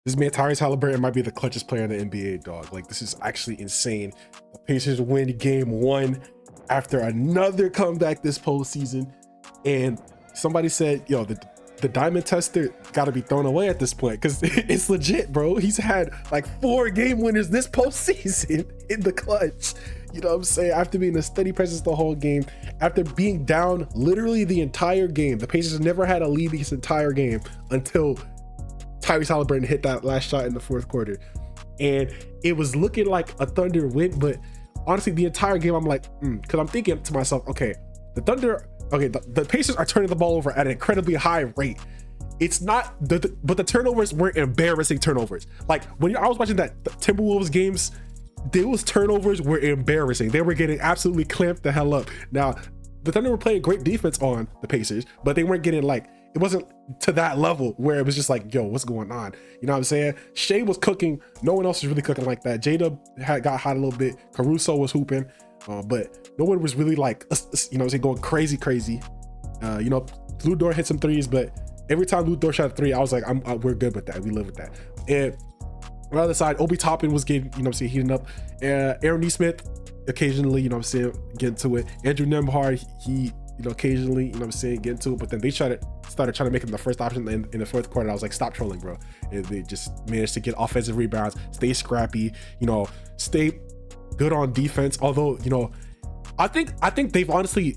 This man Tyrese Haliburton might be the clutchest player in the NBA, dog. Like, this is actually insane. The Pacers win game 1 after another comeback this postseason. And somebody said, yo, the diamond tester got to be thrown away at this point because it's legit, bro. He's had like 4 game winners this postseason in the clutch. You know what I'm saying? After being a steady presence the whole game, after being down literally the entire game. The Pacers never had a lead this entire game until Tyrese Haliburton hit that last shot in the 4th quarter. And it was looking like a Thunder win, but honestly, the entire game, I'm like, because I'm thinking to myself, okay, the Thunder, okay, the Pacers are turning the ball over at an incredibly high rate. It's not, but the turnovers weren't embarrassing turnovers. Like, when I was watching that Timberwolves games, those turnovers were embarrassing. They were getting absolutely clamped the hell up. Now, the Thunder were playing great defense on the Pacers, but they weren't getting like, it wasn't to that level where it was just like, yo, what's going on? You know what I'm saying? Shai was cooking. No one else was really cooking like that. J-Dub got hot a little bit. Caruso was hooping, but no one was really like, you know, going crazy. You know, Lu Dort hit some threes, but every time Lu Dort shot a 3, I was like, we're good with that. We live with that. And on the other side, Obi Toppin was getting, you know what I'm saying, heating up. Aaron Nesmith occasionally, you know what I'm saying, getting to it. Andrew Nembhard, he, you know, occasionally, you know what I'm saying, getting to it. But then they started trying to make him the first option in the 4th quarter. I was like, stop trolling, bro. And they just managed to get offensive rebounds, stay scrappy, you know, stay good on defense. Although, you know, I think they've honestly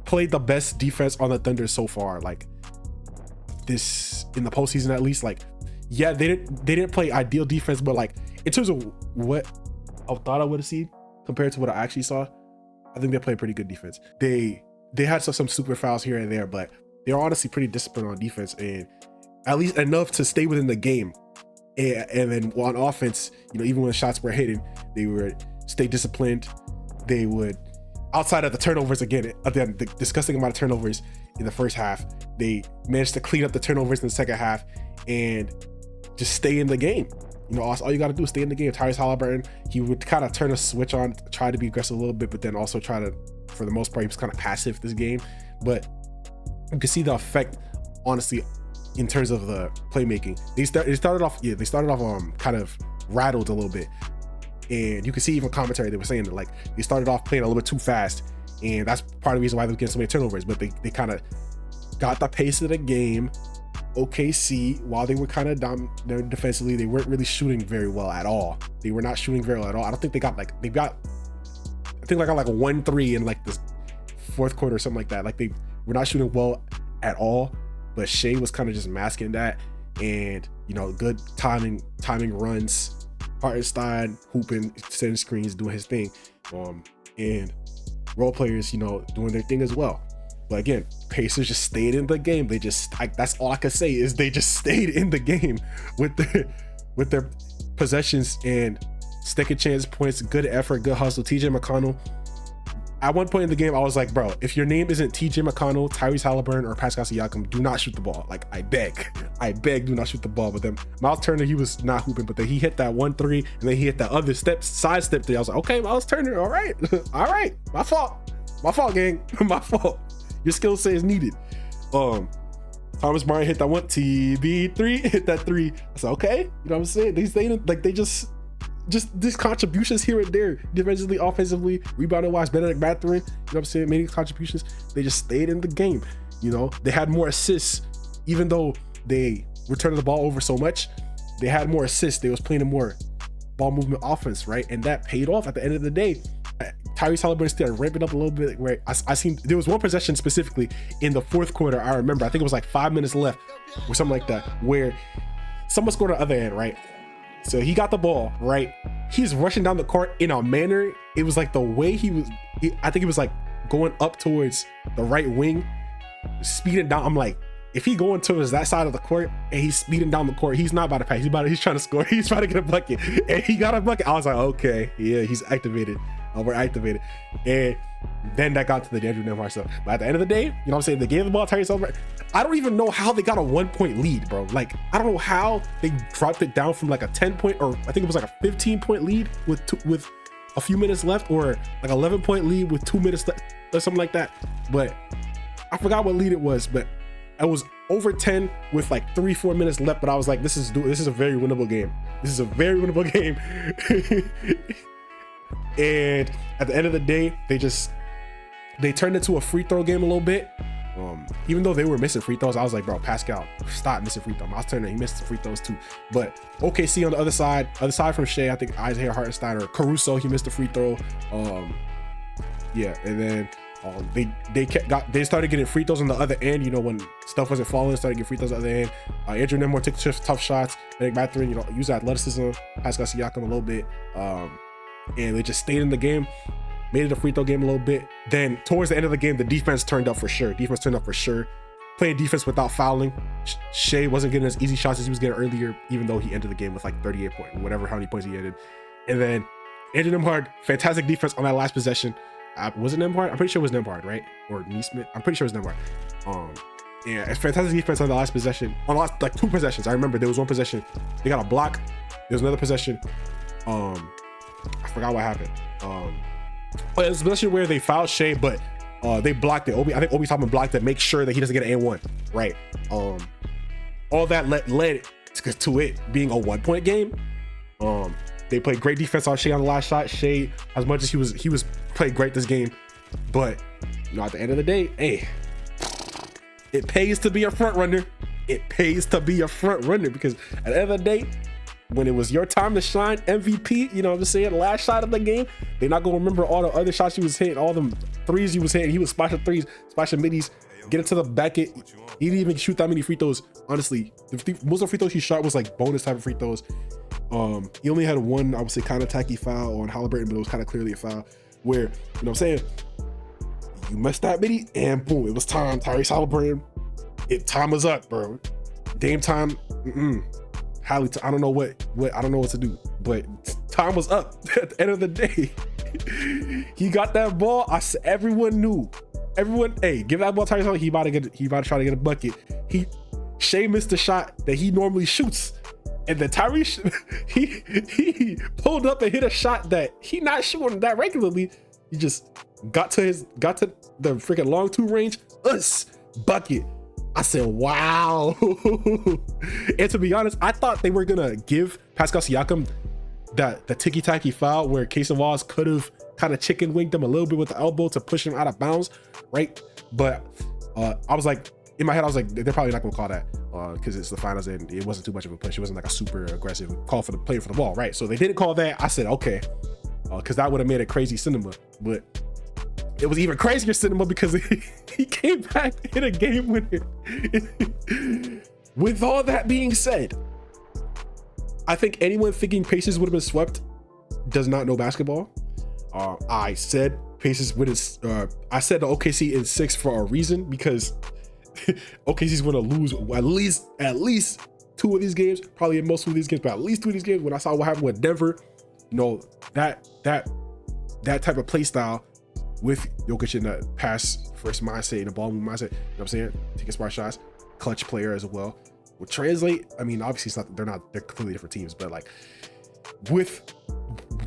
played the best defense on the Thunder so far. Like, this in the postseason, at least. Like, yeah, they didn't play ideal defense, but like in terms of what I thought I would have seen compared to what I actually saw, I think they played pretty good defense. They had some super fouls here and there, but they're honestly pretty disciplined on defense, and at least enough to stay within the game. And then on offense, you know, even when shots were hitting, they would stay disciplined. They would, outside of the turnovers, again, the disgusting amount of turnovers in the first half, they managed to clean up the turnovers in the second half and just stay in the game. You know, all you got to do is stay in the game. Tyrese Haliburton, he would kind of turn a switch on, try to be aggressive a little bit, but then also try to, for the most part, he was kind of passive this game. But you can see the effect, honestly, in terms of the playmaking. They started off kind of rattled a little bit. And you can see even commentary, they were saying that like they started off playing a little bit too fast. And that's part of the reason why they were getting so many turnovers. But they kind of got the pace of the game. OKC, while they were kind of down there defensively, they weren't really shooting very well at all. They were not shooting very well at all. I don't think I think they got like a 1-3 in like the 4th quarter or something like that. Like, they were not shooting well at all, but Shai was kind of just masking that. And, you know, good timing runs, Hartenstein hooping, setting screens, doing his thing, and role players, you know, doing their thing as well. But again, Pacers just stayed in the game. They just, that's all I can say is they just stayed in the game with their possessions and second chance points, good effort, good hustle. TJ McConnell, at one point in the game, I was like, bro, if your name isn't TJ McConnell, Tyrese Haliburton, or Pascal Siakam, do not shoot the ball. Like, I beg, do not shoot the ball. But then Miles Turner, he was not hooping, but then he hit that 1-3, and then he hit that other side step 3. I was like, okay, Miles Turner, all right, my fault, gang, my fault. Your skill set is needed. Thomas Bryant hit that one, TB3 hit that 3. I said, okay, you know what I'm saying? They just these contributions here and there, defensively, offensively, rebounding wise, Benedict Mathurin, you know what I'm saying? Many contributions. They just stayed in the game. You know, they had more assists, even though they were turning the ball over so much. They had more assists. They was playing a more ball movement offense, right? And that paid off at the end of the day. Tyrese Haliburton started ramping up a little bit. Where I seen there was one possession specifically in the 4th quarter. I remember, I think it was like 5 minutes left or something like that, where someone scored on the other end, right? So he got the ball, right? He's rushing down the court in a manner. It was like the way I think he was like going up towards the right wing, speeding down. I'm like, if he going towards that side of the court and he's speeding down the court, he's not about to pass. He's trying to score. He's trying to get a bucket, and he got a bucket. I was like, okay, yeah, he's activated. We're activated. And then that got to the Andrew Nembhard stuff. But at the end of the day, you know what I'm saying? They gave the ball to Tyrese Haliburton. I don't even know how they got a 1-point lead, bro. Like, I don't know how they dropped it down from like a 10-point, or I think it was like a 15-point lead with a few minutes left, or like 11-point lead with 2 minutes left, or something like that. But I forgot what lead it was. But I was over 10 with like 3-4 minutes left, but I was like, this is a very winnable game. This is a very winnable game. And at the end of the day, they turned into a free throw game a little bit. Even though they were missing free throws, I was like, bro, Pascal, stop missing free throws. Miles Turner, he missed the free throws too. But OKC on the other side from Shai, I think Isaiah Hartenstein or Caruso, he missed the free throw. Yeah, and then they started getting free throws on the other end. You know, when stuff wasn't falling, started getting free throws on the other end. Andrew Nemore took tough shots. Bennedict Mathurin, you know, used athleticism. Pascal Siakam a little bit, and they just stayed in the game. Made it a free throw game a little bit. Then towards the end of the game, the defense turned up for sure. Playing defense without fouling. Shai wasn't getting as easy shots as he was getting earlier, even though he ended the game with like 38 points, whatever, how many points he ended. And then Andrew Nembhard, fantastic defense on that last possession. Was it Nembhard? I'm pretty sure it was Nembhard, right? Or Neesmith? I'm pretty sure it was Nembhard. Yeah, it's fantastic defense on the last possession. On the last, like 2 possessions. I remember there was one possession. They got a block. There was another possession. I forgot what happened. But it was a possession where they fouled Shai, but they blocked it. I think Obi Toppin blocked it, make sure that he doesn't get an and-1, right? All that led to it being a 1-point game. They played great defense on Shai on the last shot. Shai, as much as he was played great this game, but you know, at the end of the day, hey, it pays to be a front runner. It pays to be a front runner, because at the end of the day, when it was your time to shine, MVP, you know what I'm saying, last shot of the game, they're not gonna remember all the other shots he was hitting, all them threes he was hitting. He was splashing threes, splashing middies, get into the bucket. He didn't even shoot that many free throws. Honestly, most of the free throws he shot was like bonus type of free throws. He only had one, I would say, kind of tacky foul on Haliburton, but it was kind of clearly a foul where, you know what I'm saying, you messed that midi and boom, it was time. Tyrese Haliburton, time was up, bro. Game time. I don't know what to do, but time was up. At the end of the day, he got that ball. Everyone knew. Hey, give that ball to Tyrese. He about to try to get a bucket. Shai missed the shot that he normally shoots, and then Tyrese he pulled up and hit a shot that he not shooting that regularly. He just got to the freaking long 2 range. Bucket. I said, wow. And to be honest, I thought they were gonna give Pascal Siakam the ticky-tacky foul where Casey Walls could have kind of chicken winged him a little bit with the elbow to push him out of bounds, right? But I was like, in my head, I was like, they're probably not gonna call that because it's the finals and it wasn't too much of a push. It wasn't like a super aggressive call for the player for the ball, right? So they didn't call that. I said, okay, because that would have made it crazy cinema, but it was even crazier cinema because he came back in a game winner. With all that being said, I think anyone thinking Pacers would have been swept does not know basketball. I said Pacers would have. I said the OKC in 6 for a reason, because OKC's going to lose at least 2 of these games, probably in most of these games, but at least 2 of these games. When I saw what happened with Denver, you know, that type of play style with Jokic in the pass first mindset, in the ball movement mindset, you know what I'm saying, taking smart shots, clutch player as well, will translate. I mean, obviously they're completely different teams, but like with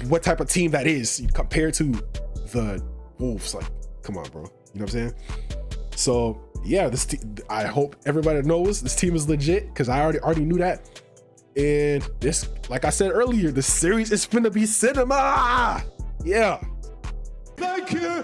what type of team that is compared to the Wolves, like, come on, bro, you know what I'm saying? So yeah, I hope everybody knows this team is legit, because I already knew that. And this, like I said earlier, the series is finna be cinema. Yeah. Thank you.